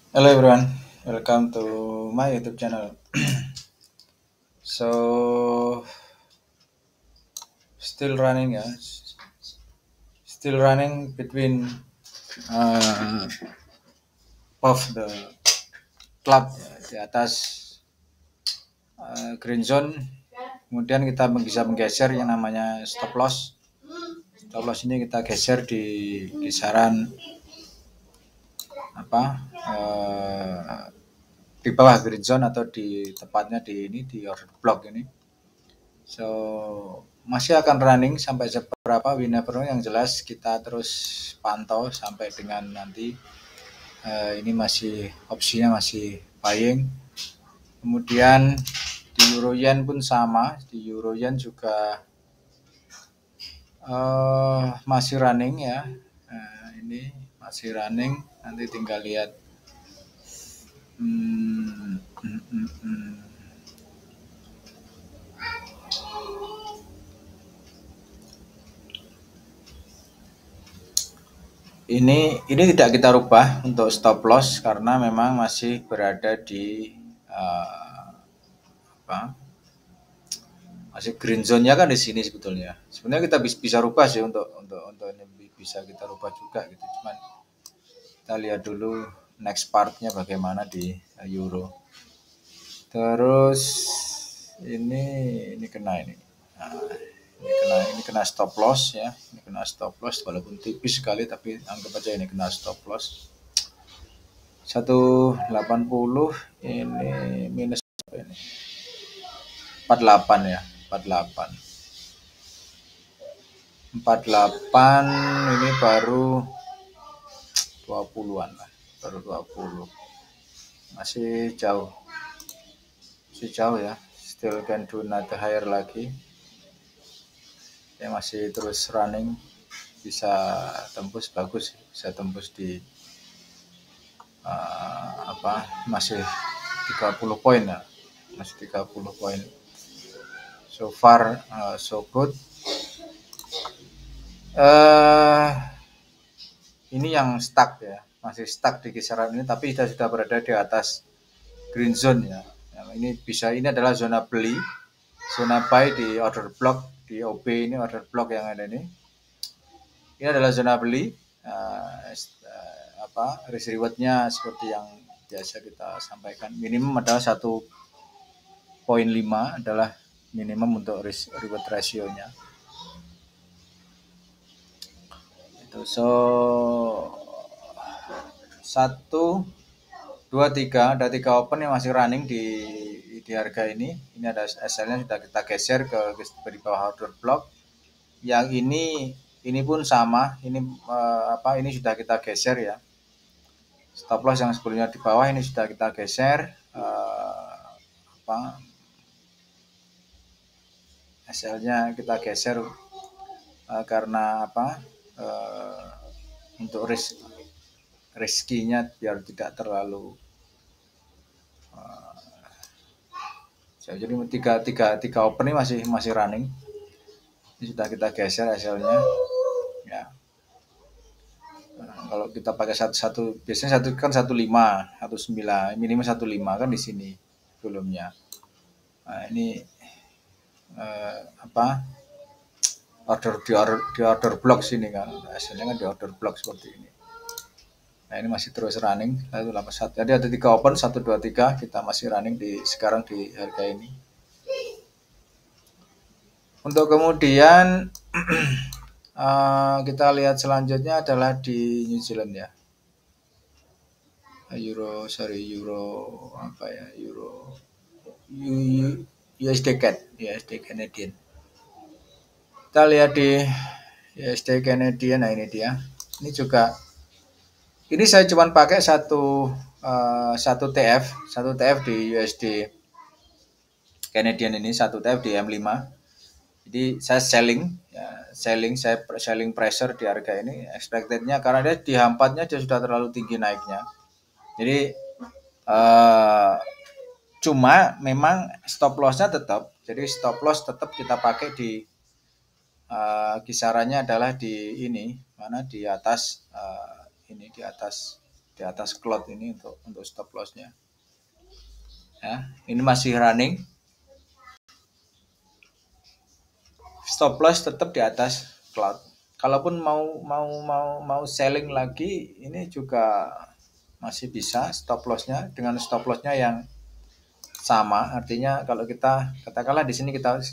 Hello everyone, welcome to my YouTube channel. So still running ya, still running between uh, of the club ya, di atas green zone. Kemudian kita bisa menggeser yang namanya stop loss. Stop loss ini kita geser di kisaran apa? Di bawah green zone atau di tepatnya di ini di order block ini. So masih akan running sampai seberapa we never know, yang jelas kita terus pantau sampai dengan nanti ini masih opsinya masih buying. Kemudian di euro yen pun sama, di euro yen juga masih running ya. Ini masih running, nanti tinggal lihat. Hmm, hmm, hmm, hmm. Ini tidak kita rubah untuk stop loss karena memang masih berada di apa? Masih green zone-nya kan di sini sebetulnya. Sebenarnya kita bisa rubah sih untuk ini bisa kita rubah juga gitu. Cuman kita lihat dulu next part-nya bagaimana di euro. Terus ini kena ini. Nah, ini kena stop loss ya. Ini kena stop loss walaupun tipis sekali tapi anggap aja ini kena stop loss. 180 ini minus ini 48 ya, 48 48 ini baru 20-an lah, baru 20, masih jauh, ya, still can do another higher lagi ya, masih terus running, bisa tembus bagus, bisa tembus di masih 30 poin lah, masih 30 poin. So far so good. Ini yang stuck ya, masih stuck di kisaran ini, tapi kita sudah berada di atas green zone ya. Ini adalah zona beli, zona buy di order block, di OB ini order block yang ada ini. Ini adalah zona beli. Risk rewardnya seperti yang biasa kita sampaikan, minimum adalah 1,5 adalah minimum untuk risk reward rasionya. Itu so 1, 2, 3 ada 3 open yang masih running di harga ini. Ini ada SL-nya sudah kita geser ke di bawah order block. Yang ini pun sama. Ini sudah kita geser ya. Stop loss yang sebelumnya di bawah ini sudah kita geser. SL-nya kita geser karena untuk riskinya biar tidak terlalu jadi tiga open ini masih running. Ini sudah kita geser SL-nya ya. Kalau kita pakai satu biasanya satu kan 15, 19, minimal 15 kan di sini sebelumnya. Nah, ini di order block sini kan, hasilnya kan di order block seperti ini. Nah, ini masih terus running 181. Jadi ada 3 open, 1, 2, 3 kita masih running sekarang di harga ini. Untuk kemudian kita lihat selanjutnya adalah di New Zealand ya. Euro USD CAD, USD Canadian. Kita lihat di USD Canadian, nah ini dia. Ini juga, ini saya cuma pakai satu TF di USD Canadian ini, satu TF di M5. Jadi saya selling pressure di harga ini, expectednya karena dia di H4-nya dia sudah terlalu tinggi naiknya. Jadi cuma memang stop loss-nya tetap, jadi stop loss tetap kita pakai di kisarannya adalah di ini, mana di atas di atas cloud ini untuk stop lossnya. Ya, ini masih running. Stop loss tetap di atas cloud. Kalaupun mau selling lagi, ini juga masih bisa stop lossnya dengan stop lossnya yang sama. Artinya kalau kita katakanlah di sini kita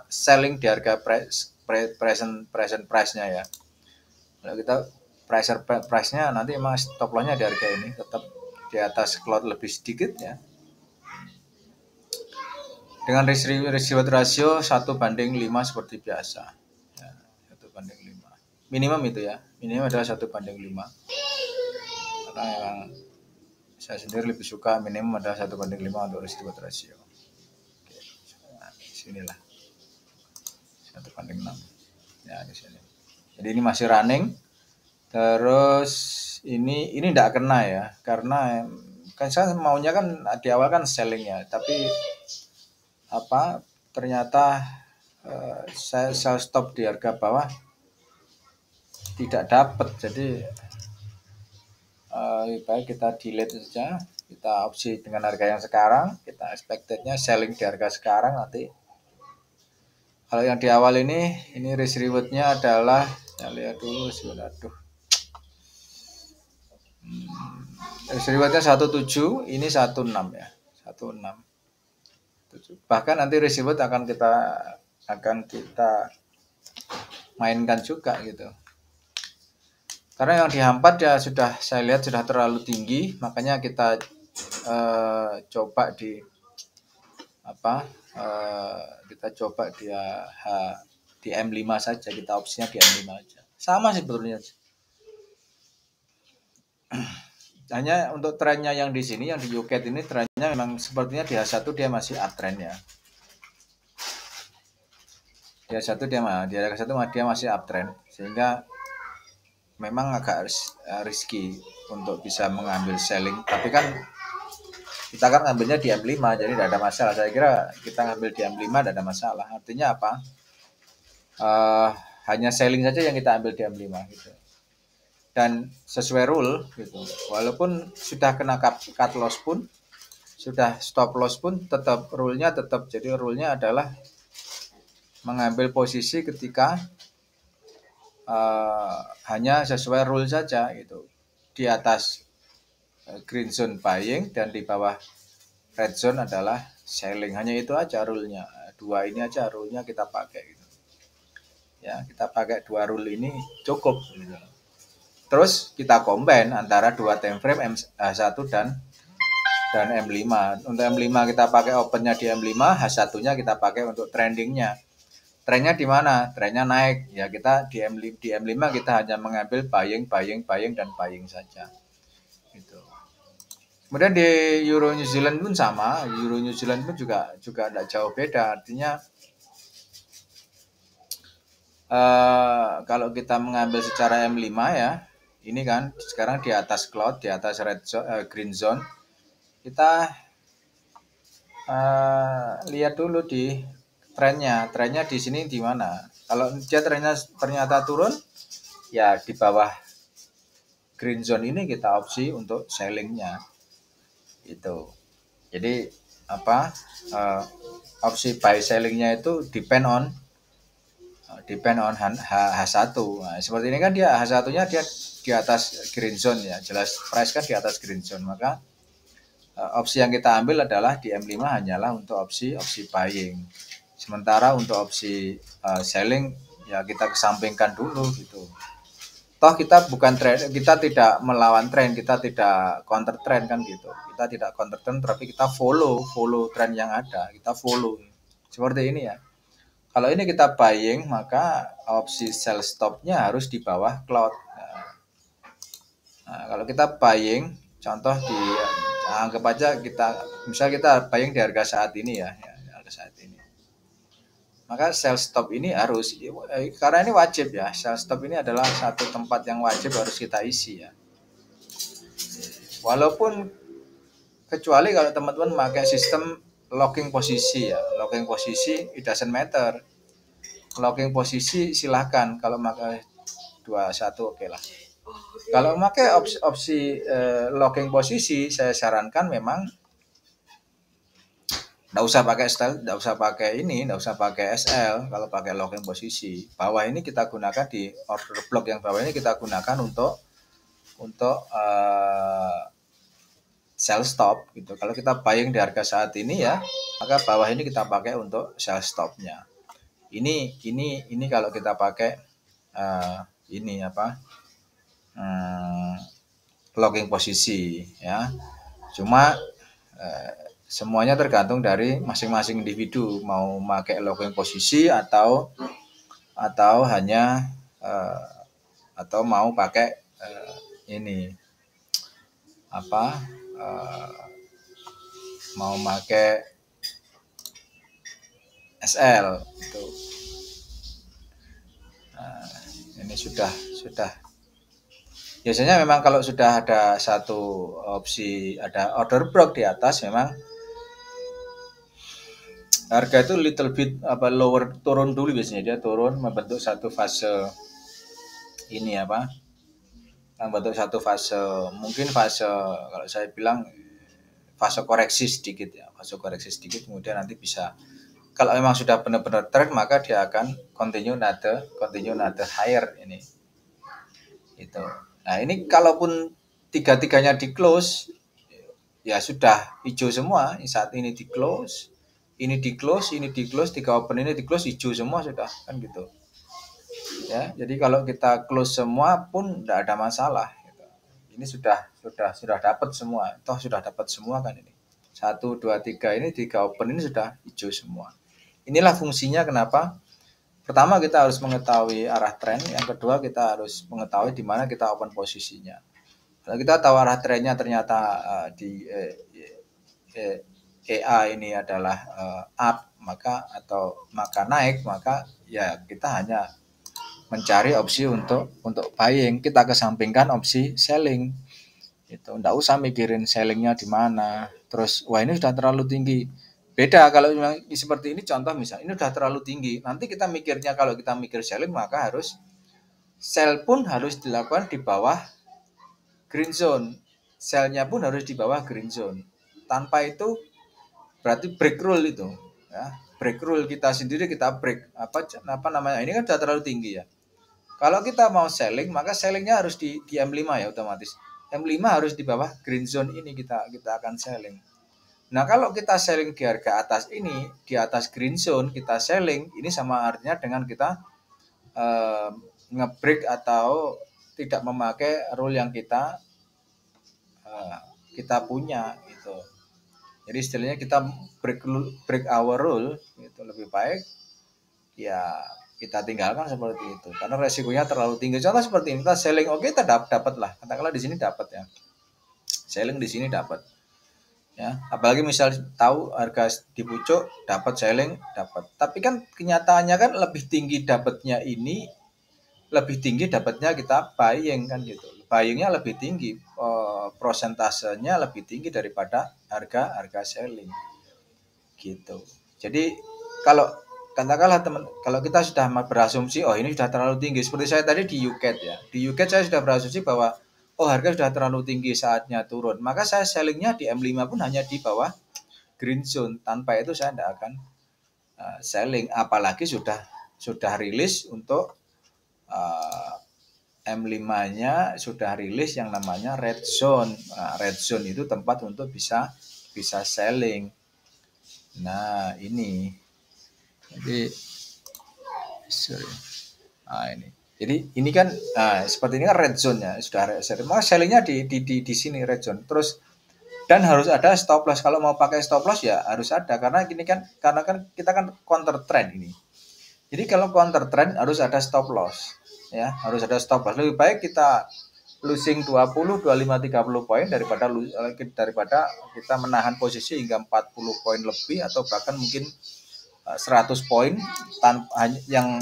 selling di harga present price-nya ya. Kalau kita price-nya nanti emang stop loss-nya di harga ini tetap di atas cloud lebih sedikit ya. Dengan risk reward ratio 1:5 seperti biasa. Ya, 1:5. Minimum itu ya. Minimum adalah 1:5. Karena memang saya sendiri lebih suka minimum adalah 1:5 untuk risk reward ratio. Oke. Nah, sinilah 1:6. Ya, di sini. Jadi ini masih running. Terus ini tidak kena ya. Karena kan saya maunya kan di awal kan selling ya, tapi ternyata saya sell stop di harga bawah tidak dapat, jadi baik kita delete saja, kita opsi dengan harga yang sekarang, kita expectednya selling di harga sekarang nanti. Kalau yang di awal ini risk rewardnya adalah, saya lihat dulu risk rewardnya 17, ini 16 ya, 16. Bahkan nanti risk reward akan kita mainkan juga gitu. Karena yang dihampat ya saya lihat sudah terlalu tinggi, makanya kita coba di M5 saja, kita opsinya di M5 aja. Sama sih sebetulnya. Hanya untuk trennya yang di sini, yang di UCAT ini trennya memang sepertinya di H1 dia masih uptrend ya. Di H1 dia masih uptrend, sehingga memang agak risky untuk bisa mengambil selling. Tapi kan kita kan ngambilnya di M5, jadi tidak ada masalah. Saya kira kita ngambil di M5 tidak ada masalah. Artinya apa? Hanya selling saja yang kita ambil di M5 gitu. Dan sesuai rule gitu. Walaupun sudah kena cut loss pun, sudah stop loss pun, tetap rule-nya tetap. Jadi rule-nya adalah mengambil posisi ketika hanya sesuai rule saja gitu. Di atas green zone buying dan di bawah red zone adalah selling. Hanya itu aja rule-nya. Dua ini aja rule-nya kita pakai gitu. Ya, kita pakai dua rule ini cukup gitu. Terus kita combine antara dua time frame H1 dan M5. Untuk M5 kita pakai opennya di M5, H1-nya kita pakai untuk trendingnya. Trennya di mana? Trennya naik. Ya kita di M5 kita hanya mengambil buying dan buying saja. Gitu. Kemudian di Euro New Zealand pun sama. Euro New Zealand pun juga tidak jauh beda. Artinya kalau kita mengambil secara M5 ya, ini kan sekarang di atas cloud, di atas green zone. Kita lihat dulu di trennya di sini di mana. Kalau dia trennya ternyata turun, ya di bawah green zone ini kita opsi untuk sellingnya. Itu. Jadi opsi buy sellingnya itu depend on H1. Nah, seperti ini kan dia H1-nya dia di atas green zone ya, jelas price kan di atas green zone, maka opsi yang kita ambil adalah di M5 hanyalah untuk opsi buying. Sementara untuk opsi selling ya kita kesampingkan dulu gitu. Toh kita bukan trend, kita tidak melawan tren, kita tidak counter trend kan gitu. Kita tidak counter trend, tapi kita follow tren yang ada, kita follow. Seperti ini ya. Kalau ini kita buying, maka opsi sell stop-nya harus di bawah cloud. Nah, kalau kita buying, contoh anggap aja misal kita buying di harga saat ini ya, harga saat ini. Maka sell stop ini harus, karena ini wajib ya, sell stop ini adalah satu tempat yang wajib harus kita isi ya. Walaupun kecuali kalau teman-teman memakai sistem locking posisi ya, locking posisi it doesn't matter. Locking posisi silahkan, kalau pakai 21 oke lah. Kalau memakai opsi locking posisi, saya sarankan memang nggak usah pakai style, nggak usah pakai ini, nggak usah pakai SL. Kalau pakai locking posisi, bawah ini kita gunakan di order block yang bawah ini kita gunakan untuk sell stop gitu. Kalau kita buying di harga saat ini ya, maka bawah ini kita pakai untuk sell stopnya. Ini kalau kita pakai ini apa locking posisi ya. Cuma semuanya tergantung dari masing-masing individu mau pakai locking posisi atau hanya atau mau pakai ini apa mau pakai SL itu. Ini sudah biasanya memang kalau sudah ada satu opsi, ada order block di atas, memang harga itu little bit lower, turun dulu, biasanya dia turun membentuk satu fase ini membentuk satu fase, mungkin fase, kalau saya bilang fase koreksi sedikit ya, fase koreksi sedikit, kemudian nanti bisa, kalau memang sudah benar-benar trend, maka dia akan continue another higher ini itu. Nah ini kalaupun tiga-tiganya di close, ya sudah hijau semua. Saat ini di close, ini di close, ini di close, tiga open ini di close, hijau semua sudah, kan gitu ya. Jadi kalau kita close semua pun tidak ada masalah gitu. Ini sudah dapat semua, toh sudah dapat semua kan ini, 1, 2, 3 ini, 3 open ini sudah hijau semua. Inilah fungsinya kenapa pertama kita harus mengetahui arah tren, yang kedua kita harus mengetahui di mana kita open posisinya. Kalau kita tahu arah trennya ternyata di EA ini adalah up, maka naik, maka ya kita hanya mencari opsi untuk buying, kita kesampingkan opsi selling. Itu enggak usah mikirin sellingnya di mana. Terus wah ini sudah terlalu tinggi. Beda kalau memang seperti ini, contoh misal ini sudah terlalu tinggi. Nanti kita mikirnya, kalau kita mikir selling, maka harus sell pun harus dilakukan di bawah green zone. Sell-nya pun harus di bawah green zone. Tanpa itu berarti break rule itu ya. Break rule kita sendiri, kita break apa namanya, ini kan sudah terlalu tinggi ya. Kalau kita mau selling, maka sellingnya harus di M5 ya, otomatis M5 harus di bawah green zone ini, kita akan selling. Nah kalau kita selling di harga atas ini, di atas green zone kita selling, ini sama artinya dengan kita ngebreak atau tidak memakai rule yang kita punya gitu. Jadi istilahnya kita break our rule itu lebih baik ya kita tinggalkan seperti itu, karena resikonya terlalu tinggi. Contoh seperti ini, kita selling oke, kita dapat lah, katakanlah di sini dapat ya, selling di sini dapat ya, apalagi misal tahu harga di pucuk dapat, selling dapat, tapi kan kenyataannya kan lebih tinggi dapatnya ini, lebih tinggi dapatnya kita buying kan gitu, buyingnya lebih tinggi, prosentasenya lebih tinggi daripada harga selling gitu. Jadi kalau katakanlah teman, kalau kita sudah berasumsi oh ini sudah terlalu tinggi, seperti saya tadi di UCAT ya, di UCAT saya sudah berasumsi bahwa oh harga sudah terlalu tinggi, saatnya turun, maka saya sellingnya di M5 pun hanya di bawah green zone, tanpa itu saya tidak akan selling, apalagi sudah rilis untuk M5-nya sudah rilis yang namanya red zone. Nah, red zone itu tempat untuk bisa selling. Nah ini, jadi ini. Jadi ini kan seperti ini kan red zone ya, sudah red zone. Maka sellingnya di sini red zone. Terus dan harus ada stop loss. Kalau mau pakai stop loss ya harus ada, karena kita kan counter trend ini. Jadi kalau counter trend harus ada stop loss ya, harus ada stop loss. Lebih baik kita losing 20, 25, 30 poin daripada kita menahan posisi hingga 40 poin lebih, atau bahkan mungkin 100 poin yang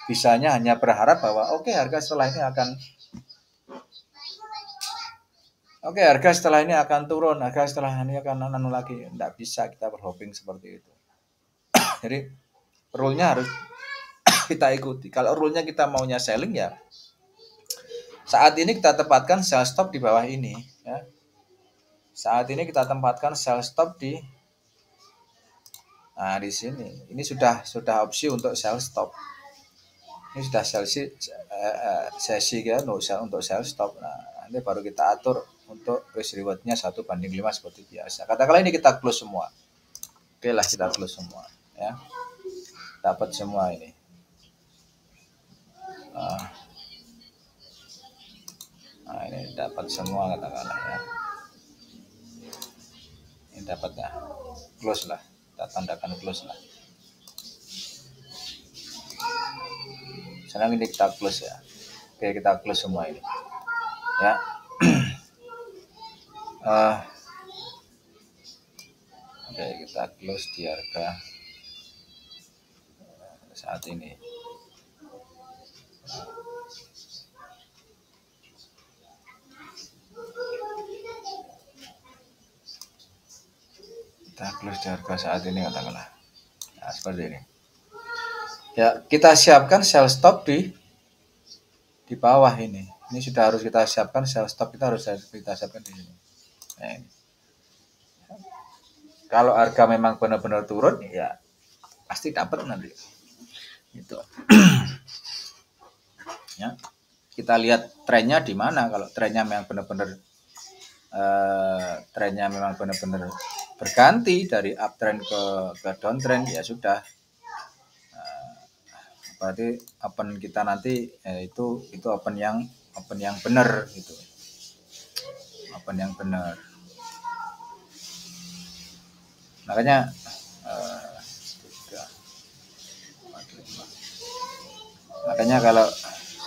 bisanya hanya berharap bahwa harga setelah ini akan turun, harga setelah ini akan nanu lagi. Tidak bisa kita berhoping seperti itu. Jadi rule-nya harus kita ikuti. Kalau rule-nya kita maunya selling ya Saat ini kita tempatkan sell stop di bawah ini, ya. Saat ini kita tempatkan sell stop di di sini. Ini sudah opsi untuk sell stop. Ini sudah sesi ya untuk sell stop. Nah, nanti baru kita atur untuk risk rewardnya 1:5 seperti biasa. Katakanlah ini kita close semua. Oke lah, kita close semua, ya. Dapat semua ini. Nah, ini dapat semua katakanlah, ya. Ini dapat ya. Close lah. Kita tandakan close lah. Sekarang ini kita close ya. Oke, kita close semua ini, ya. Oke, kita close di harga saat ini. Kita close di harga saat ini katakanlah. Nah, seperti ini. Ya, kita siapkan sell stop di bawah ini. Ini sudah harus kita siapkan sell stop, kita harus kita siapkan di sini. Nah, ini. Kalau harga memang benar-benar turun, ya pasti dapat nanti. Gitu. Ya, kita lihat trennya di mana. Kalau trennya memang benar-benar berganti dari uptrend ke downtrend, ya sudah. Berarti open kita nanti itu open yang benar gitu. Open yang benar. Makanya kalau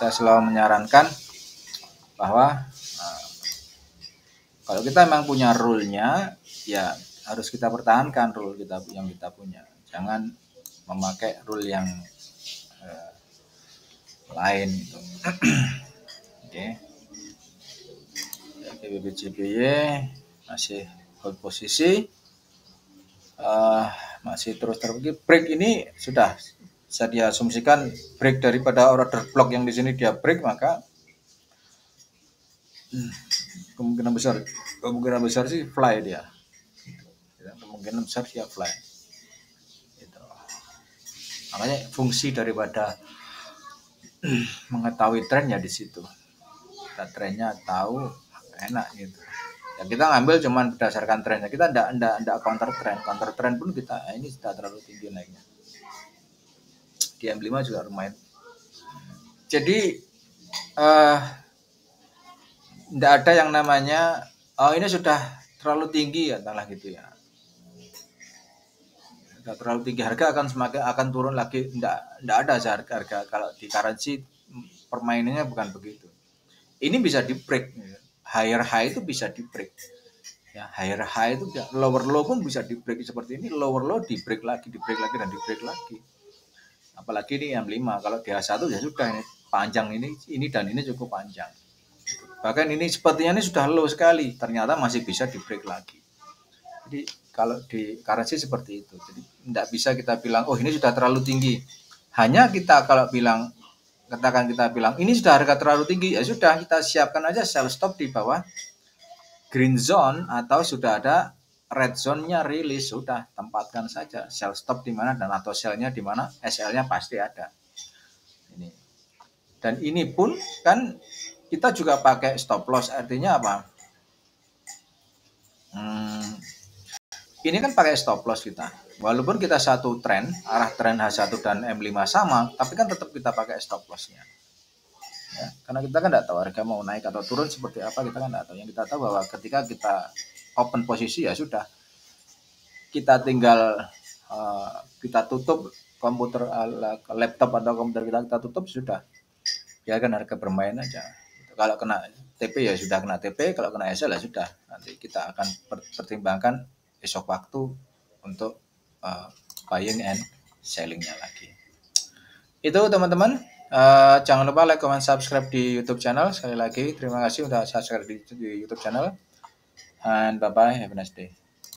saya selalu menyarankan bahwa kalau kita memang punya rule-nya, ya harus kita pertahankan rule yang kita punya. Jangan memakai rule yang lain gitu. Oke. Ya, BBCBY masih hold posisi, masih terus break. Ini sudah bisa diasumsikan break daripada order block yang di sini dia break, maka kemungkinan besar sih fly dia. Kemungkinan besar dia fly. Gitu. Makanya fungsi daripada mengetahui tren ya di situ. Kita trennya tahu, enak gitu. Ya kita ngambil cuman berdasarkan trennya. Kita enggak counter trend pun kita ini sudah terlalu tinggi naiknya. Di M5 juga lumayan. Jadi enggak ada yang namanya ini sudah terlalu tinggi ya, entahlah gitu ya. Sudah terlalu tinggi, harga akan turun lagi. Enggak ada harga kalau di currency permainannya bukan begitu. Ini bisa di break, higher high itu bisa di break. Ya, higher high itu lower low pun bisa di break seperti ini, lower low di break lagi dan di break lagi. Apalagi ini yang 5, kalau di H1 ya sudah ini panjang ini dan ini cukup panjang. Bahkan ini sepertinya ini sudah low sekali, ternyata masih bisa di break lagi. Jadi kalau di currency seperti itu. Jadi tidak bisa kita bilang oh ini sudah terlalu tinggi. Hanya kita kalau bilang kita bilang ini sudah harga terlalu tinggi, ya sudah kita siapkan aja sell stop di bawah green zone atau sudah ada red zone-nya rilis, sudah tempatkan saja sell stop di mana dan atau sell-nya di mana, SL-nya pasti ada. Ini. Dan ini pun kan kita juga pakai stop loss, artinya apa? Ini kan pakai stop loss kita. Walaupun kita satu tren, arah tren H1 dan M5 sama, tapi kan tetap kita pakai stop loss-nya. Ya, karena kita kan tidak tahu harga mau naik atau turun seperti apa, kita kan tidak tahu. Yang kita tahu bahwa ketika kita open posisi ya sudah, kita tinggal kita tutup komputer, laptop atau komputer kita tutup, sudah biarkan harga bermain aja. Kalau kena TP ya sudah kena TP, kalau kena SL ya sudah, nanti kita akan pertimbangkan esok waktu untuk buying and sellingnya lagi. Itu teman-teman, jangan lupa like, comment, subscribe di YouTube channel. Sekali lagi terima kasih sudah subscribe di YouTube channel, and bye bye, have a nice day.